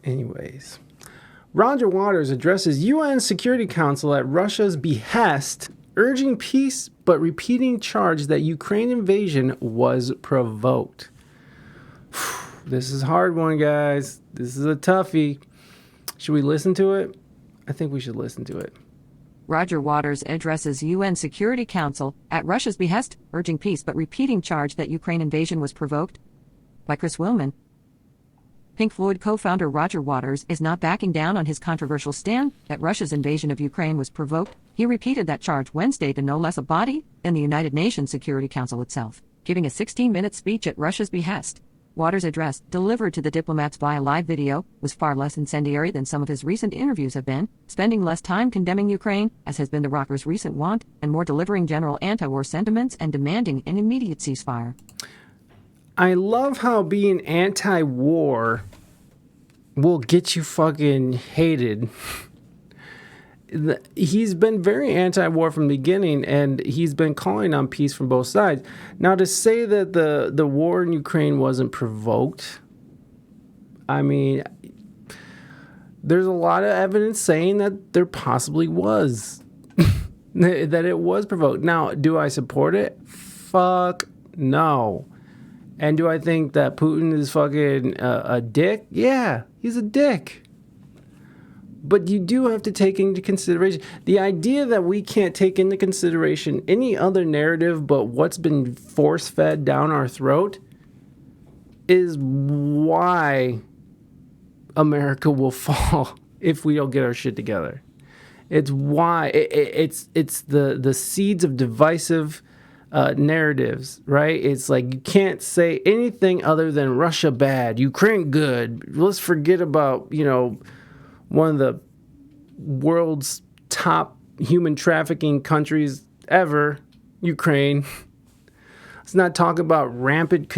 Anyways, Roger Waters addresses UN Security Council at Russia's behest, urging peace but repeating charge that Ukraine invasion was provoked. This is a hard one, guys. This is a toughie. Should we listen to it? I think we should listen to it. Roger Waters addresses UN Security Council at Russia's behest, urging peace but repeating charge that Ukraine invasion was provoked. By Chris Willman. Pink Floyd co-founder Roger Waters is not backing down on his controversial stand that Russia's invasion of Ukraine was provoked. He repeated that charge Wednesday to no less a body than the United Nations Security Council itself, giving a 16-minute speech at Russia's behest. Waters' address, delivered to the diplomats via live video, was far less incendiary than some of his recent interviews have been, spending less time condemning Ukraine, as has been the rocker's recent wont, and more delivering general anti-war sentiments and demanding an immediate ceasefire. I love how being anti-war will get you fucking hated. He's been very anti-war from the beginning, and he's been calling on peace from both sides. Now, to say that the war in Ukraine wasn't provoked, I mean, there's a lot of evidence saying that there possibly was. That it was provoked. Now, do I support it? Fuck no. And do I think that Putin is fucking a dick? Yeah, he's a dick. But you do have to take into consideration the idea that we can't take into consideration any other narrative but what's been force-fed down our throat is why America will fall if we don't get our shit together. It's why it's the seeds of divisive narratives, right? It's like you can't say anything other than Russia bad, Ukraine good. Let's forget about, one of the world's top human trafficking countries ever, Ukraine. Let's not talk about rampant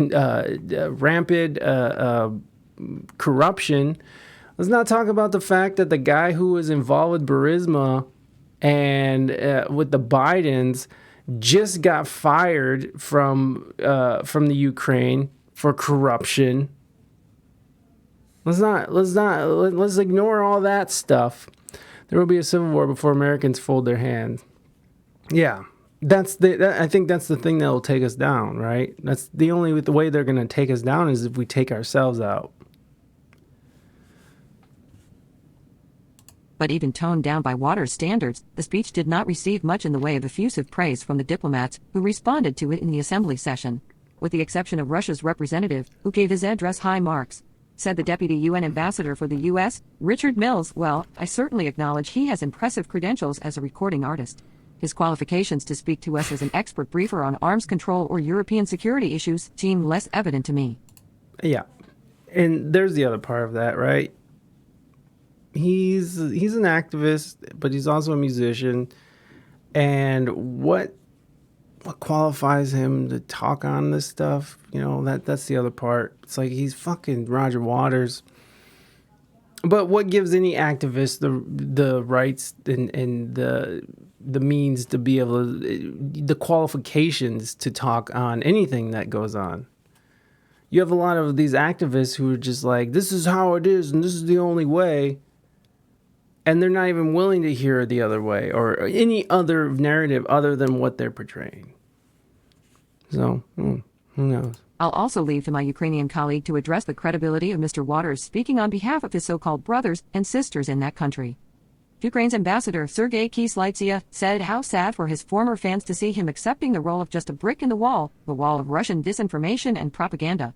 corruption. Let's not talk about the fact that the guy who was involved with Burisma and with the Bidens just got fired from the Ukraine for corruption. Let's ignore all that stuff. There will be a civil war before Americans fold their hands. Yeah, I think that's the thing that will take us down, right? That's the way they're going to take us down is if we take ourselves out. But even toned down by Waters' standards, the speech did not receive much in the way of effusive praise from the diplomats who responded to it in the assembly session, with the exception of Russia's representative, who gave his address high marks. Said the deputy UN ambassador for the U.S., Richard Mills, "Well, I certainly acknowledge he has impressive credentials as a recording artist. His qualifications to speak to us as an expert briefer on arms control or European security issues seem less evident to me." Yeah, and there's the other part of that, right? He's an activist, but he's also a musician. And what qualifies him to talk on this stuff? That's the other part. It's like he's fucking Roger Waters. But what gives any activist the rights and the means to be able to, the qualifications to talk on anything that goes on? You have a lot of these activists who are just like, this is how it is and this is the only way. And they're not even willing to hear the other way or any other narrative other than what they're portraying. So, who knows? I'll also leave to my Ukrainian colleague to address the credibility of Mr. Waters speaking on behalf of his so-called brothers and sisters in that country. Ukraine's ambassador Sergei Kyslytsya said how sad for his former fans to see him accepting the role of just a brick in the wall of Russian disinformation and propaganda.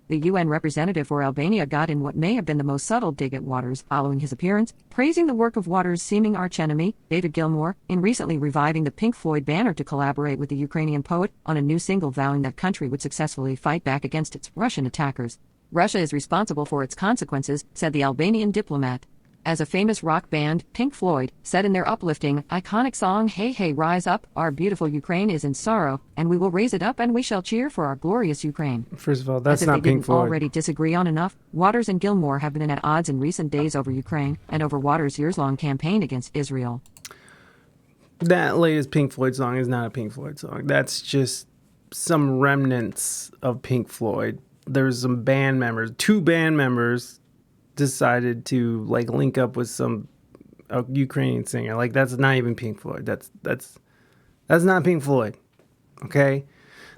The UN representative for Albania got in what may have been the most subtle dig at Waters following his appearance, praising the work of Waters' seeming archenemy, David Gilmour, in recently reviving the Pink Floyd banner to collaborate with the Ukrainian poet on a new single vowing that country would successfully fight back against its Russian attackers. Russia is responsible for its consequences, said the Albanian diplomat. As a famous rock band, Pink Floyd, said in their uplifting, iconic song Hey Hey Rise Up, our beautiful Ukraine is in sorrow, and we will raise it up and we shall cheer for our glorious Ukraine. First of all, that's not Pink Floyd. Already disagree on enough, Waters and Gilmour have been at odds in recent days over Ukraine, and over Waters' years-long campaign against Israel. That latest Pink Floyd song is not a Pink Floyd song. That's just some remnants of Pink Floyd. There's some band members, 2 band members, decided to like link up with some Ukrainian singer. Like that's not even Pink Floyd. That's not Pink Floyd. Okay,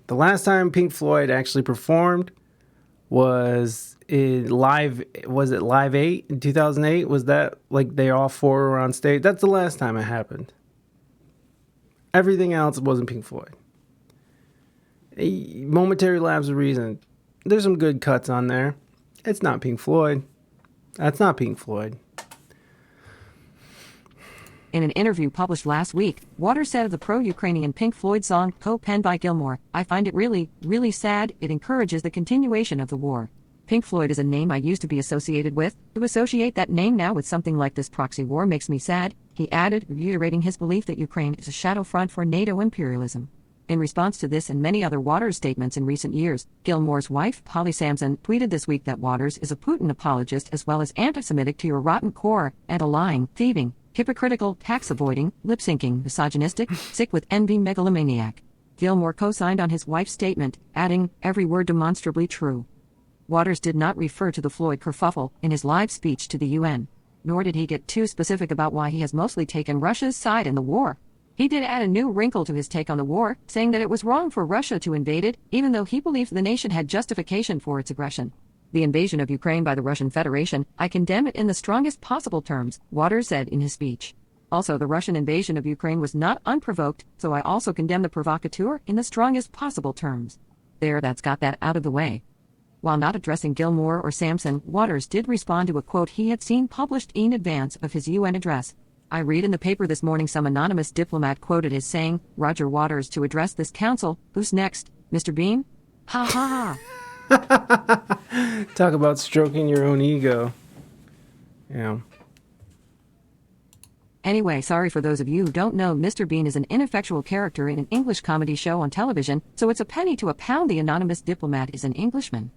the last time Pink Floyd actually performed was in live. Was it Live 8 in 2008? Was that like they all four were on stage? That's the last time it happened. Everything else wasn't Pink Floyd. A momentary lapse of reason. There's some good cuts on there. It's not Pink Floyd. That's not Pink Floyd. In an interview published last week, Waters said of the pro-Ukrainian Pink Floyd song, co-penned by Gilmour, "I find it really, really sad. It encourages the continuation of the war. Pink Floyd is a name I used to be associated with. To associate that name now with something like this proxy war makes me sad," he added, reiterating his belief that Ukraine is a shadow front for NATO imperialism. In response to this and many other Waters statements in recent years, Gilmour's wife, Polly Samson, tweeted this week that Waters is a Putin apologist as well as anti-Semitic to your rotten core, and a lying, thieving, hypocritical, tax-avoiding, lip-syncing, misogynistic, sick with envy megalomaniac. Gilmour co-signed on his wife's statement, adding, "Every word demonstrably true." Waters did not refer to the Floyd kerfuffle in his live speech to the UN, nor did he get too specific about why he has mostly taken Russia's side in the war. He did add a new wrinkle to his take on the war, saying that it was wrong for Russia to invade it, even though he believed the nation had justification for its aggression. "The invasion of Ukraine by the Russian Federation, I condemn it in the strongest possible terms," Waters said in his speech. Also, the Russian invasion of Ukraine was not unprovoked, so I also condemn the provocateur in the strongest possible terms. There, that's got that out of the way. While not addressing Gilmour or Samson, Waters did respond to a quote he had seen published in advance of his UN address. "I read in the paper this morning some anonymous diplomat quoted as saying, Roger Waters to address this council. Who's next? Mr. Bean? Ha ha ha." Talk about stroking your own ego. Yeah. Anyway, sorry for those of you who don't know, Mr. Bean is an ineffectual character in an English comedy show on television, so it's a penny to a pound the anonymous diplomat is an Englishman.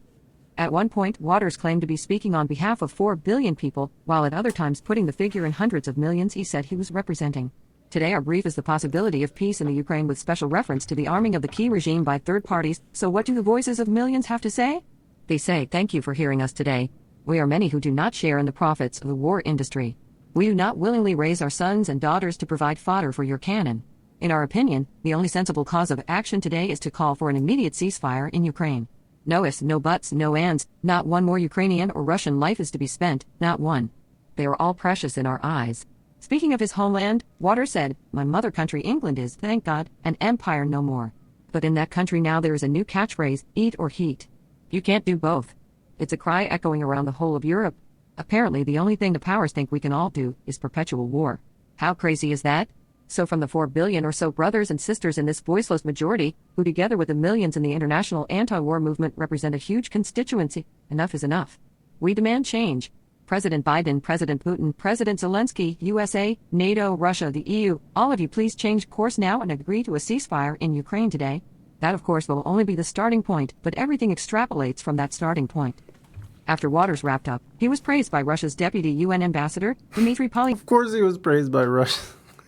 At one point, Waters claimed to be speaking on behalf of 4 billion people, while at other times putting the figure in hundreds of millions he said he was representing. Today our brief is the possibility of peace in the Ukraine with special reference to the arming of the key regime by third parties. So what do the voices of millions have to say? They say, "Thank you for hearing us today. We are many who do not share in the profits of the war industry. We do not willingly raise our sons and daughters to provide fodder for your cannon. In our opinion, the only sensible cause of action today is to call for an immediate ceasefire in Ukraine. No ifs, no buts, no ands. Not one more Ukrainian or Russian life is to be spent, not one. They are all precious in our eyes." Speaking of his homeland, Waters said, "My mother country England is, thank God, an empire no more. But in that country now there is a new catchphrase, eat or heat. You can't do both. It's a cry echoing around the whole of Europe. Apparently the only thing the powers think we can all do is perpetual war. How crazy is that? So from the 4 billion or so brothers and sisters in this voiceless majority, who together with the millions in the international anti-war movement represent a huge constituency, enough is enough. We demand change. President Biden, President Putin, President Zelensky, USA, NATO, Russia, the EU, all of you please change course now and agree to a ceasefire in Ukraine today. That of course will only be the starting point, but everything extrapolates from that starting point." After Waters wrapped up, he was praised by Russia's deputy UN ambassador, Dmitry Of course he was praised by Russia.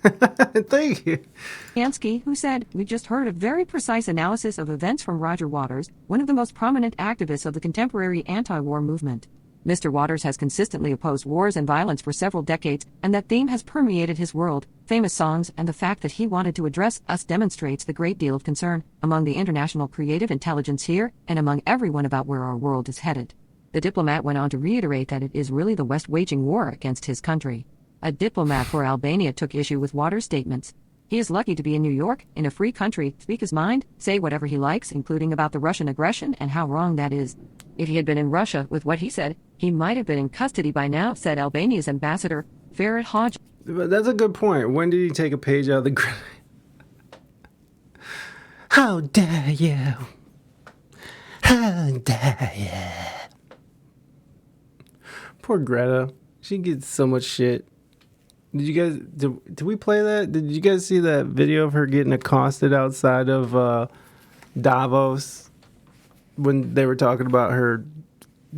Thank you. Polyansky, who said, "We just heard a very precise analysis of events from Roger Waters, one of the most prominent activists of the contemporary anti-war movement. Mr. Waters has consistently opposed wars and violence for several decades, and that theme has permeated his world. Famous songs and the fact that he wanted to address us demonstrates the great deal of concern among the international creative intelligence here and among everyone about where our world is headed." The diplomat went on to reiterate that it is really the West waging war against his country. A diplomat for Albania took issue with Waters' statements. He is lucky to be in New York, in a free country, speak his mind, say whatever he likes, including about the Russian aggression and how wrong that is. If he had been in Russia with what he said, he might have been in custody by now, said Albania's ambassador, Ferit Hodge. But that's a good point. When did he take a page out of the... How dare you? How dare you? Poor Greta. She gets so much shit. Did you guys... Did we play that? Did you guys see that video of her getting accosted outside of Davos when they were talking about her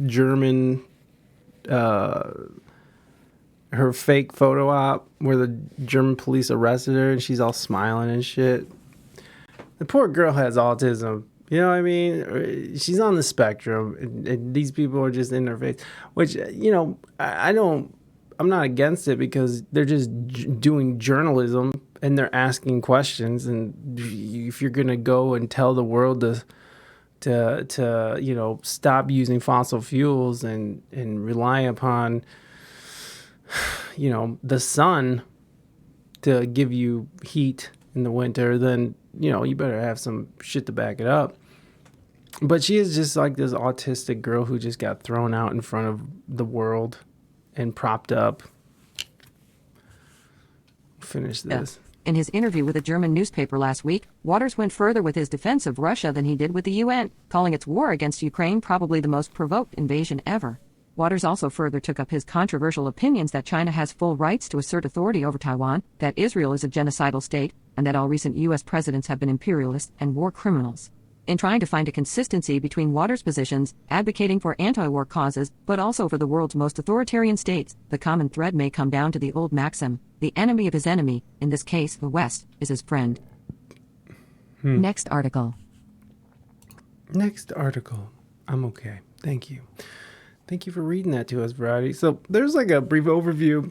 German... her fake photo op where the German police arrested her and she's all smiling and shit. The poor girl has autism. You know what I mean? She's on the spectrum, and these people are just in her face. Which, you know, I don't. I'm not against it because they're just doing journalism and they're asking questions. And if you're gonna go and tell the world to you know, stop using fossil fuels and rely upon, you know, the sun to give you heat in the winter, then, you know, you better have some shit to back it up. But she is just like this autistic girl who just got thrown out in front of the world and propped up. Finish this. In his interview with a German newspaper last week, Waters went further with his defense of Russia than he did with the UN, calling its war against Ukraine probably the most provoked invasion ever. Waters also further took up his controversial opinions that China has full rights to assert authority over Taiwan, that Israel is a genocidal state, and that all recent U.S. presidents have been imperialists and war criminals. In trying to find a consistency between Waters' positions, advocating for anti-war causes, but also for the world's most authoritarian states, the common thread may come down to the old maxim, the enemy of his enemy, in this case the West, is his friend. Next article. Next article. I'm okay. Thank you. Thank you for reading that to us, Variety. So there's like a brief overview.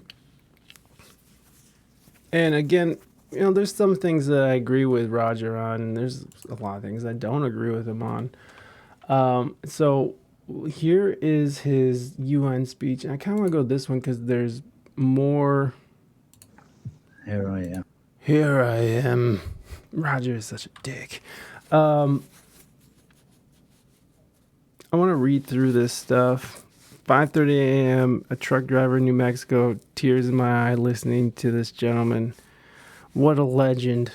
And again, you know, there's some things that I agree with Roger on, and there's a lot of things I don't agree with him on. So here is his UN speech. And I kind of want to go this one because there's more. Here I am. Here I am. Roger is such a dick. I want to read through this stuff. 5:30 a.m., a truck driver in New Mexico, tears in my eye listening to this gentleman. What a legend.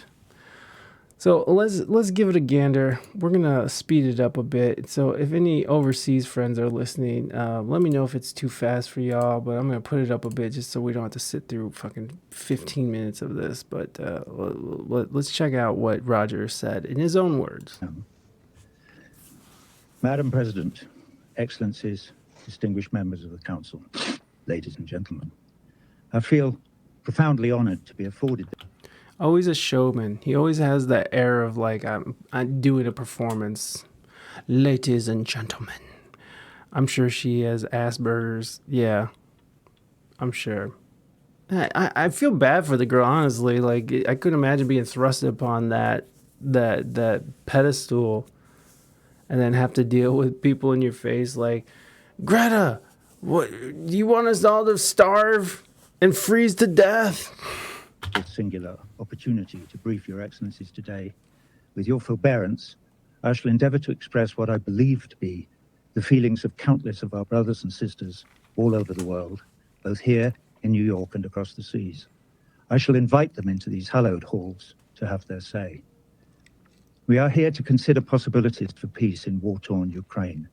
So let's give it a gander. We're going to speed it up a bit. So if any overseas friends are listening, let me know if it's too fast for y'all, but I'm going to put it up a bit just so we don't have to sit through fucking 15 minutes of this. But let's check out what Roger said in his own words. Madam President, Excellencies, distinguished members of the Council, ladies and gentlemen, I feel profoundly honored to be afforded. Always a showman. He always has that air of like, I'm doing a performance. Ladies and gentlemen. I'm sure she has Asperger's. Yeah, I'm sure. I feel bad for the girl, honestly. Like, I couldn't imagine being thrusted upon that pedestal and then have to deal with people in your face like, Greta, what, do you want us all to starve and freeze to death? This singular opportunity to brief your Excellencies today. With your forbearance, I shall endeavor to express what I believe to be the feelings of countless of our brothers and sisters all over the world, both here in New York and across the seas. I shall invite them into these hallowed halls to have their say. We are here to consider possibilities for peace in war-torn Ukraine,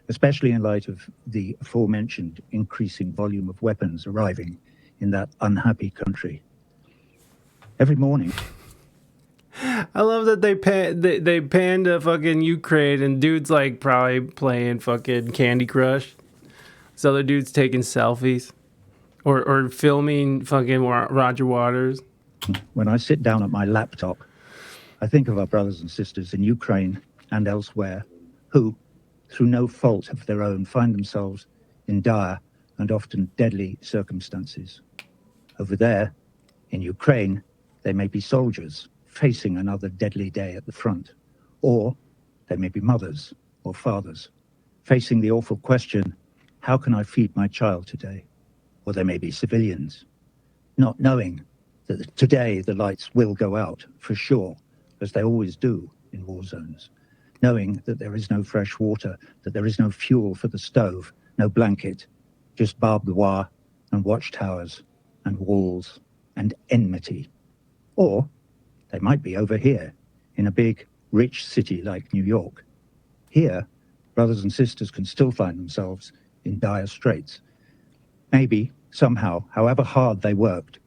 especially in light of the aforementioned increasing volume of weapons arriving in that unhappy country. Every morning. I love that they panned to fucking Ukraine and dude's like probably playing fucking Candy Crush. This other dude's taking selfies or filming fucking Roger Waters. When I sit down at my laptop, I think of our brothers and sisters in Ukraine and elsewhere who, through no fault of their own, find themselves in dire and often deadly circumstances. Over there, in Ukraine, they may be soldiers facing another deadly day at the front, or they may be mothers or fathers facing the awful question, how can I feed my child today? Or they may be civilians, not knowing that today the lights will go out for sure, as they always do in war zones, knowing that there is no fresh water, that there is no fuel for the stove, no blanket, just barbed wire and watchtowers and walls and enmity. Or they might be over here in a big, rich city like New York. Here, brothers and sisters can still find themselves in dire straits. Maybe, somehow, however hard they worked,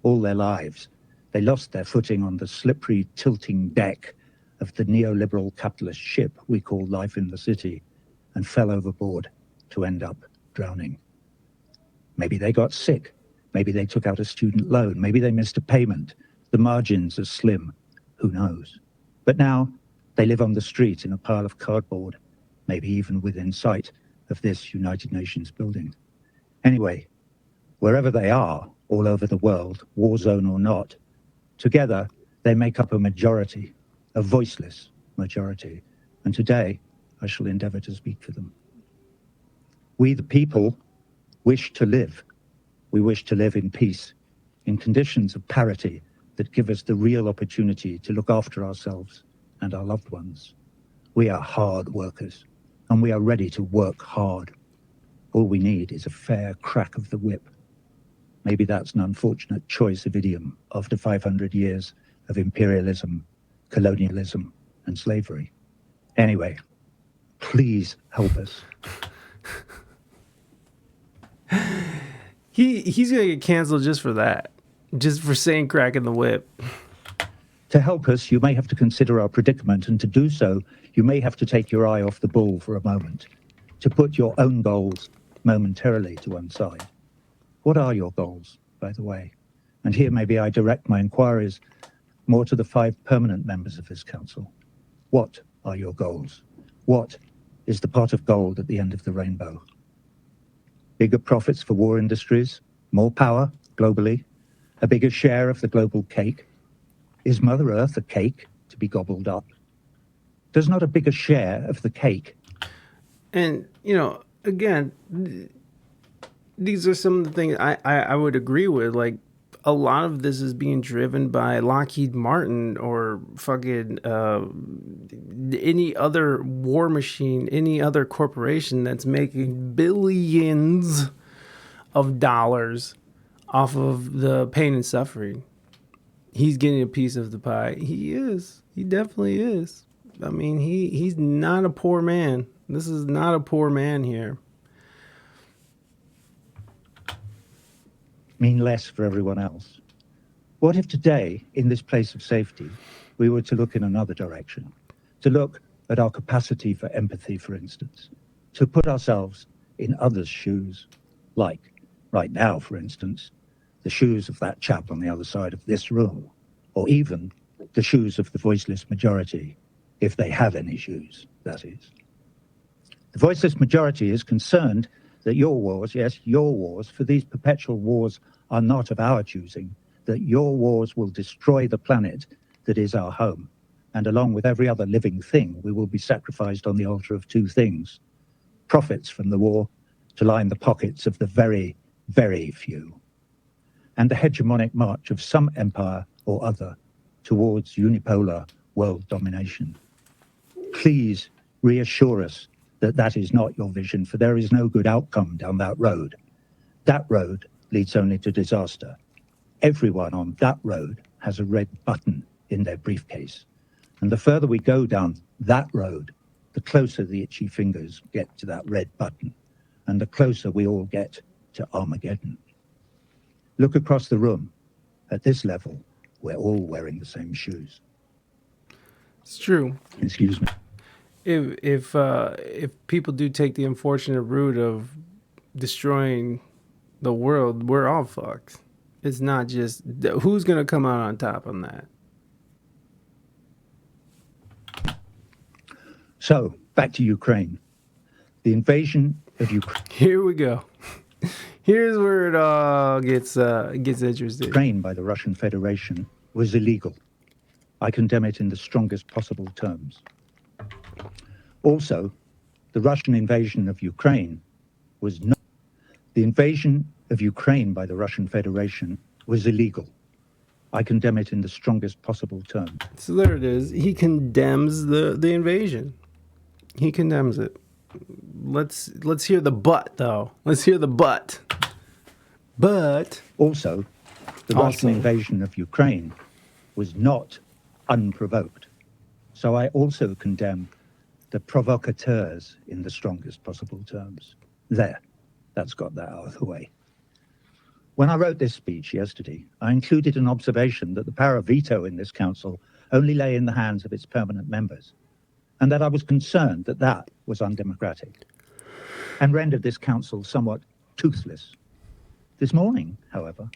all their lives, they lost their footing on the slippery, tilting deck of the neoliberal capitalist ship we call life in the city and fell overboard to end up drowning. Maybe they got sick. Maybe they took out a student loan. Maybe they missed a payment. The margins are slim. Who knows? But now They live on the street in a pile of cardboard, maybe even within sight of this United Nations building. Anyway, wherever they are, all over the world, war zone or not, together they make up a majority, a voiceless majority, and today I shall endeavour to speak for them. We, the people, wish to live. We wish to live in peace, in conditions of parity that give us the real opportunity to look after ourselves and our loved ones. We are hard workers, and we are ready to work hard. All we need is a fair crack of the whip. Maybe that's an unfortunate choice of idiom after 500 years of imperialism, colonialism, and slavery. Anyway, please help us. He's gonna get canceled just for that, just for saying "cracking the whip." To help us, you may have to consider our predicament, and to do so, you may have to take your eye off the ball for a moment, to put your own goals momentarily to one side. What are your goals, by the way? And here maybe I direct my inquiries more to the 5 permanent members of this council. What are your goals? What is the pot of gold at the end of the rainbow? Bigger profits for war industries, more power globally, a bigger share of the global cake. Is Mother Earth a cake to be gobbled up? Does not a bigger share of the cake? And, again, these are some of the things I would agree with. Like, a lot of this is being driven by Lockheed Martin or fucking any other war machine, any other corporation that's making billions of dollars off of the pain and suffering. He's getting a piece of the pie. He is. He definitely is. I mean, he's not a poor man. This is not a poor man here. Mean less for everyone else. What if today, in this place of safety, we were to look in another direction, to look at our capacity for empathy, for instance, to put ourselves in others' shoes, like, right now, for instance, the shoes of that chap on the other side of this room, or even the shoes of the voiceless majority, if they have any shoes, that is. The voiceless majority is concerned that your wars, yes, your wars, for these perpetual wars are not of our choosing, that your wars will destroy the planet that is our home. And along with every other living thing, we will be sacrificed on the altar of 2 things: profits from the war to line the pockets of the very, very few, and the hegemonic march of some empire or other towards unipolar world domination. Please reassure us that that is not your vision, for there is no good outcome down that road. That road leads only to disaster. Everyone on that road has a red button in their briefcase. And the further we go down that road, the closer the itchy fingers get to that red button, and the closer we all get to Armageddon. Look across the room. At this level, we're all wearing the same shoes. It's true. Excuse me. If people do take the unfortunate route of destroying the world, we're all fucked. It's not just who's gonna come out on top on that. So back to Ukraine. The invasion of Ukraine. Here we go. Here's where it all gets interesting. Ukraine by the Russian Federation was illegal. I condemn it in the strongest possible terms. Also, the Russian invasion of Ukraine was not. The invasion of Ukraine by the Russian Federation was illegal. I condemn it in the strongest possible terms. So there it is. He condemns the invasion. He condemns it. Let's hear the but though. Let's hear the but. But also, the Russian invasion of Ukraine was not unprovoked. So I also condemn the provocateurs in the strongest possible terms. There, that's got that out of the way. When I wrote this speech yesterday, I included an observation that the power of veto in this council only lay in the hands of its permanent members, and that I was concerned that that was undemocratic and rendered this council somewhat toothless. This morning, however,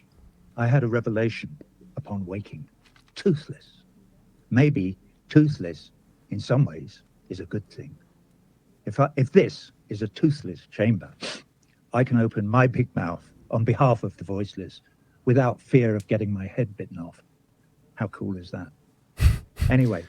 I had a revelation upon waking. Toothless. Maybe toothless in some ways, is a good thing. If this is a toothless chamber, I can open my big mouth on behalf of the voiceless without fear of getting my head bitten off. How cool is that? Anyway,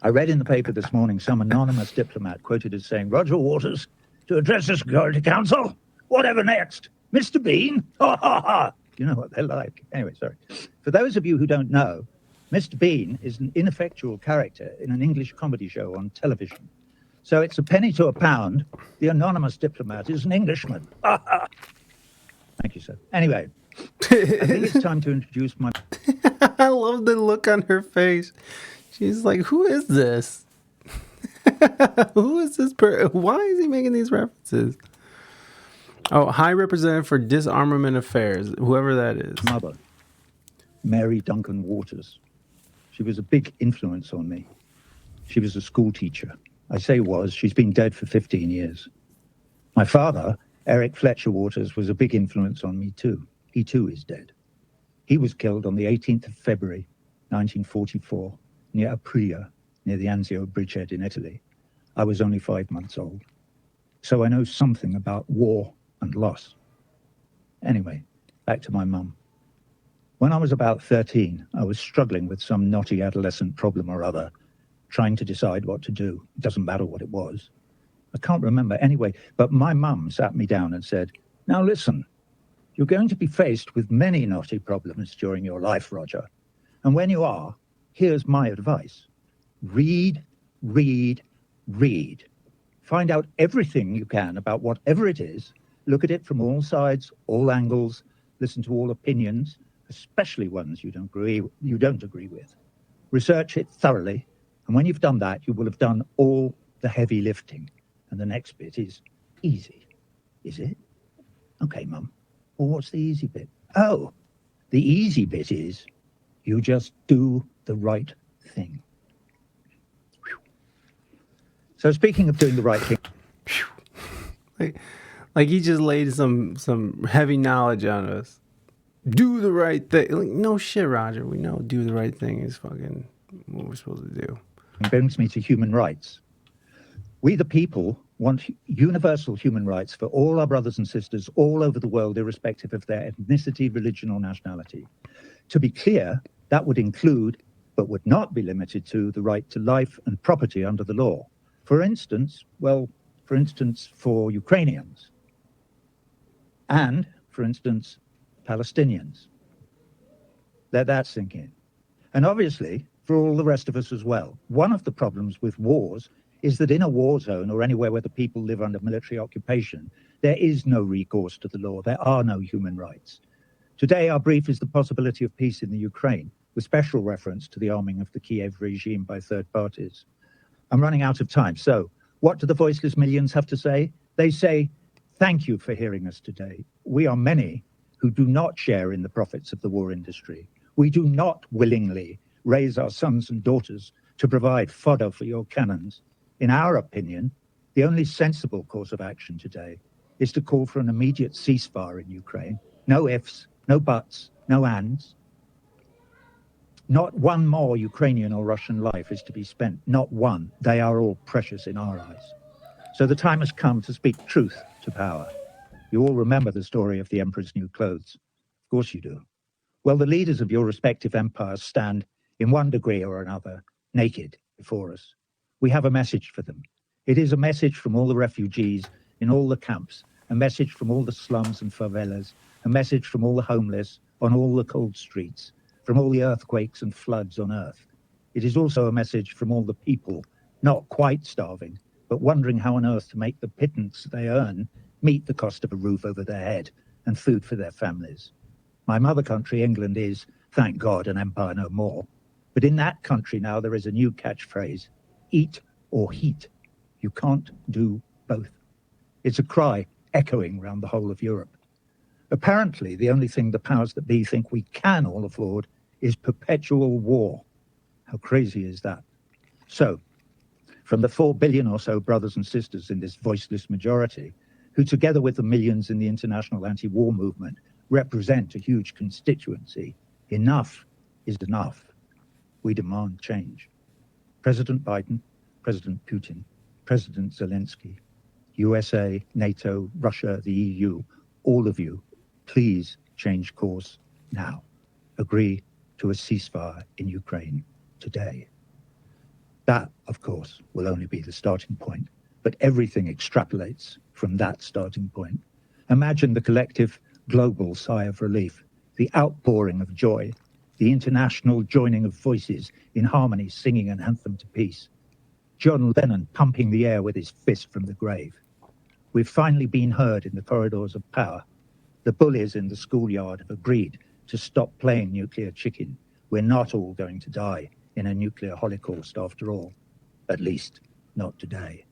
I read in the paper this morning some anonymous diplomat quoted as saying, Roger Waters to address the Security Council. Whatever next? Mr. Bean? Ha ha ha. You know what they're like. Anyway, sorry. For those of you who don't know, Mr. Bean is an ineffectual character in an English comedy show on television. So it's a penny to a pound. The anonymous diplomat is an Englishman. Ha ha. Thank you, sir. Anyway, I think it's time to introduce my... I love the look on her face. She's like, who is this? Who is this person? Why is he making these references? Oh, High Representative for Disarmament Affairs, whoever that is. mother, Mary Duncan Waters. She was a big influence on me. She was a school teacher. I say was, she's been dead for 15 years. My father, Eric Fletcher Waters, was a big influence on me too. He too is dead. He was killed on the 18th of February, 1944, near Aprilia, near the Anzio bridgehead in Italy. I was only 5 months old. So I know something about war and loss. Anyway, back to my mum. When I was about 13, I was struggling with some knotty adolescent problem or other, trying to decide what to do. It doesn't matter what it was. I can't remember anyway, but my mum sat me down and said, now listen, you're going to be faced with many knotty problems during your life, Roger. And when you are, here's my advice. Read, read, read. Find out everything you can about whatever it is. Look at it from all sides, all angles. Listen to all opinions, especially ones you don't agree with. Research it thoroughly. And when you've done that, you will have done all the heavy lifting. And the next bit is easy. Is it? Okay, Mum. Well, what's the easy bit? Oh, the easy bit is you just do the right thing. Whew. So speaking of doing the right thing. Like he just laid some heavy knowledge on us. Do the right thing. Like, no shit, Roger. We know do the right thing is fucking what we're supposed to do. It brings me to human rights. We, the people, want universal human rights for all our brothers and sisters all over the world, irrespective of their ethnicity, religion, or nationality. To be clear, that would include, but would not be limited to, the right to life and property under the law. For instance, for Ukrainians. And, for instance, Palestinians. Let that sink in. And obviously, for all the rest of us as well. One of the problems with wars is that in a war zone or anywhere where the people live under military occupation, there is no recourse to the law. There are no human rights. Today, our brief is the possibility of peace in the Ukraine, with special reference to the arming of the Kiev regime by third parties. I'm running out of time. So what do the voiceless millions have to say? They say, thank you for hearing us today. We are many who do not share in the profits of the war industry. We do not willingly raise our sons and daughters to provide fodder for your cannons. In our opinion, the only sensible course of action today is to call for an immediate ceasefire in Ukraine. No ifs, no buts, no ands. Not one more Ukrainian or Russian life is to be spent. Not one. They are all precious in our eyes. So the time has come to speak truth to power. You all remember the story of the Emperor's new clothes. Of course you do. Well, the leaders of your respective empires stand, in one degree or another, naked before us. We have a message for them. It is a message from all the refugees in all the camps, a message from all the slums and favelas, a message from all the homeless on all the cold streets, from all the earthquakes and floods on earth. It is also a message from all the people, not quite starving, but wondering how on earth to make the pittance they earn meet the cost of a roof over their head and food for their families. My mother country, England, is, thank God, an empire no more. But in that country now there is a new catchphrase, eat or heat. You can't do both. It's a cry echoing around the whole of Europe. Apparently, the only thing the powers that be think we can all afford is perpetual war. How crazy is that? So, from the 4 billion or so brothers and sisters in this voiceless majority, who together with the millions in the international anti-war movement represent a huge constituency, enough is enough. We demand change. President Biden, President Putin, President Zelensky, USA, NATO, Russia, the EU, all of you, please change course now. Agree to a ceasefire in Ukraine today. That, of course, will only be the starting point, but everything extrapolates from that starting point. Imagine the collective global sigh of relief, the outpouring of joy, the international joining of voices in harmony singing an anthem to peace. John Lennon pumping the air with his fist from the grave. We've finally been heard in the corridors of power. The bullies in the schoolyard have agreed to stop playing nuclear chicken. We're not all going to die in a nuclear holocaust after all, at least not today.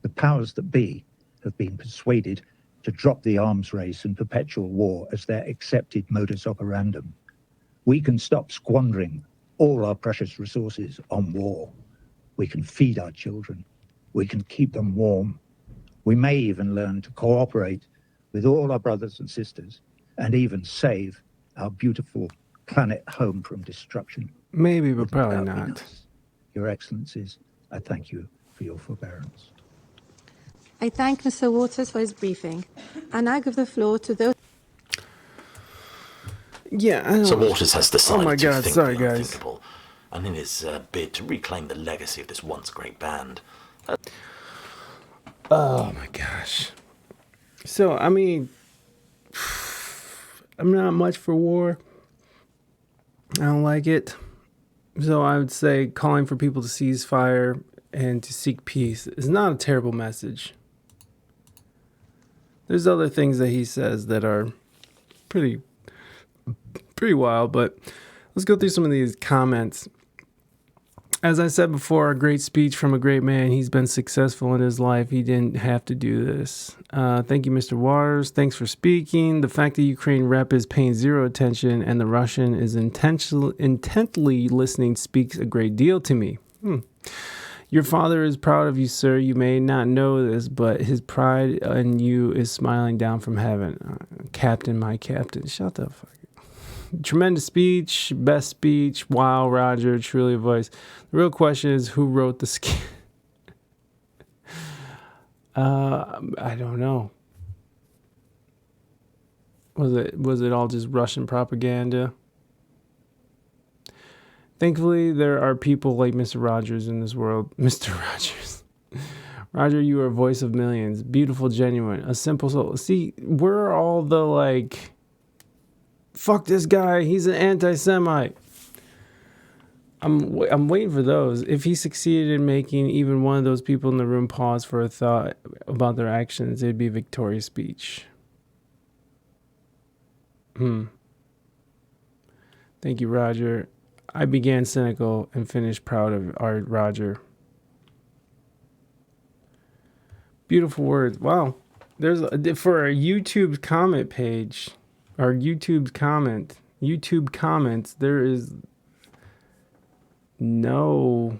The powers that be have been persuaded to drop the arms race and perpetual war as their accepted modus operandum. We can stop squandering all our precious resources on war. We can feed our children. We can keep them warm. We may even learn to cooperate with all our brothers and sisters and even save our beautiful planet home from destruction. Maybe, but probably That would be not. nice. Your Excellencies, I thank you for your forbearance. I thank Mr. Waters for his briefing. I now give the floor to those. Yeah, I don't So Waters has decided Oh my to God, think sorry, the guys. unthinkable, and in his bid to reclaim the legacy of this once great band. Oh my gosh. So, I mean, I'm not much for war. I don't like it. So I would say calling for people to cease fire and to seek peace is not a terrible message. There's other things that he says that are pretty wild, but let's go through some of these comments. As I said before, a great speech from a great man. He's been successful in his life. He didn't have to do this. Thank you, Mr. Waters. Thanks for speaking. The fact that Ukraine rep is paying zero attention and the Russian is intently listening speaks a great deal to me. Your father is proud of you, sir. You may not know this, but his pride in you is smiling down from heaven. Captain, my captain. Shut the fuck up. Tremendous speech, best speech. Wow, Roger, truly a voice. The real question is who wrote the skit. I don't know. Was it all just Russian propaganda? Thankfully, there are people like Mr. Rogers in this world. Mr. Rogers. Roger, you are a voice of millions. Beautiful, genuine, a simple soul. See, we're all the like, fuck this guy, he's an anti-Semite. I'm waiting for those. If he succeeded in making even one of those people in the room pause for a thought about their actions, it'd be a victorious speech. Thank you, Roger. I began cynical and finished proud of our Roger. Beautiful words. Wow. There's for our YouTube comment page, our YouTube comments, there is no.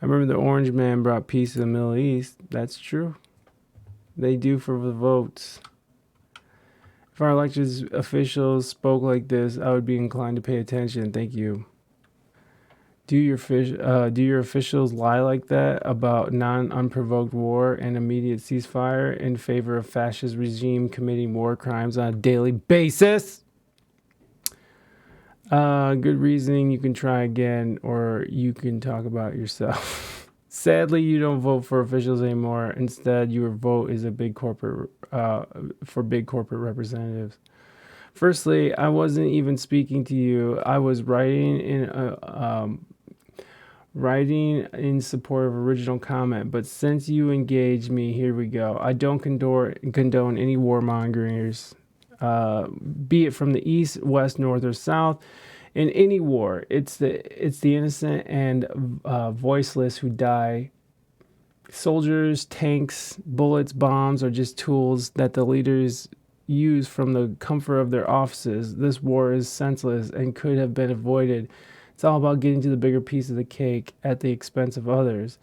I remember the Orange Man brought peace to the Middle East. That's true. They do for the votes. If our elected officials spoke like this, I would be inclined to pay attention. Thank you. Do your officials lie like that about non-unprovoked war and immediate ceasefire in favor of fascist regime committing war crimes on a daily basis? Good reasoning. You can try again, or you can talk about yourself. Sadly, you don't vote for officials anymore. Instead, your vote is a big corporate for big corporate representatives. Firstly, I wasn't even speaking to you. I was writing in support of original comment. But since you engaged me, here we go. I don't condone any warmongers, be it from the east, west, north, or south. In any war, it's the innocent and voiceless who die. Soldiers, tanks, bullets, bombs are just tools that the leaders use from the comfort of their offices. This war is senseless and could have been avoided. It's all about getting to the bigger piece of the cake at the expense of others.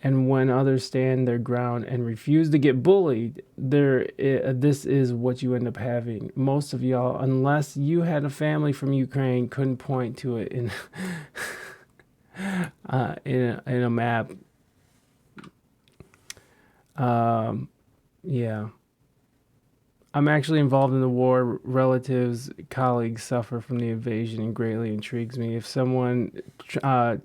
And when others stand their ground and refuse to get bullied, this is what you end up having. Most of y'all, unless you had a family from Ukraine, couldn't point to it. in a map. Yeah. I'm actually involved in the war. Relatives, colleagues suffer from the invasion and greatly intrigues me. If someone tries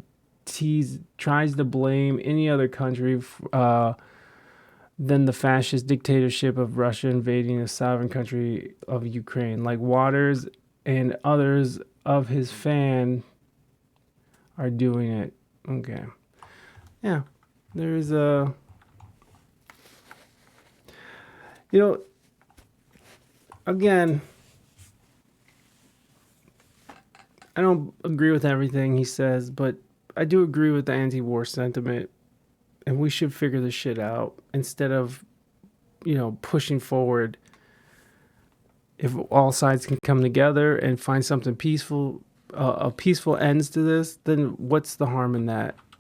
to blame any other country than the fascist dictatorship of Russia invading the sovereign country of Ukraine, like Waters and others of his fan are doing it. Okay. Yeah. There's a... You know, again, I don't agree with everything he says, but I do agree with the anti-war sentiment, and we should figure this shit out instead of, pushing forward. If all sides can come together and find something peaceful, a peaceful ends to this, then what's the harm in that?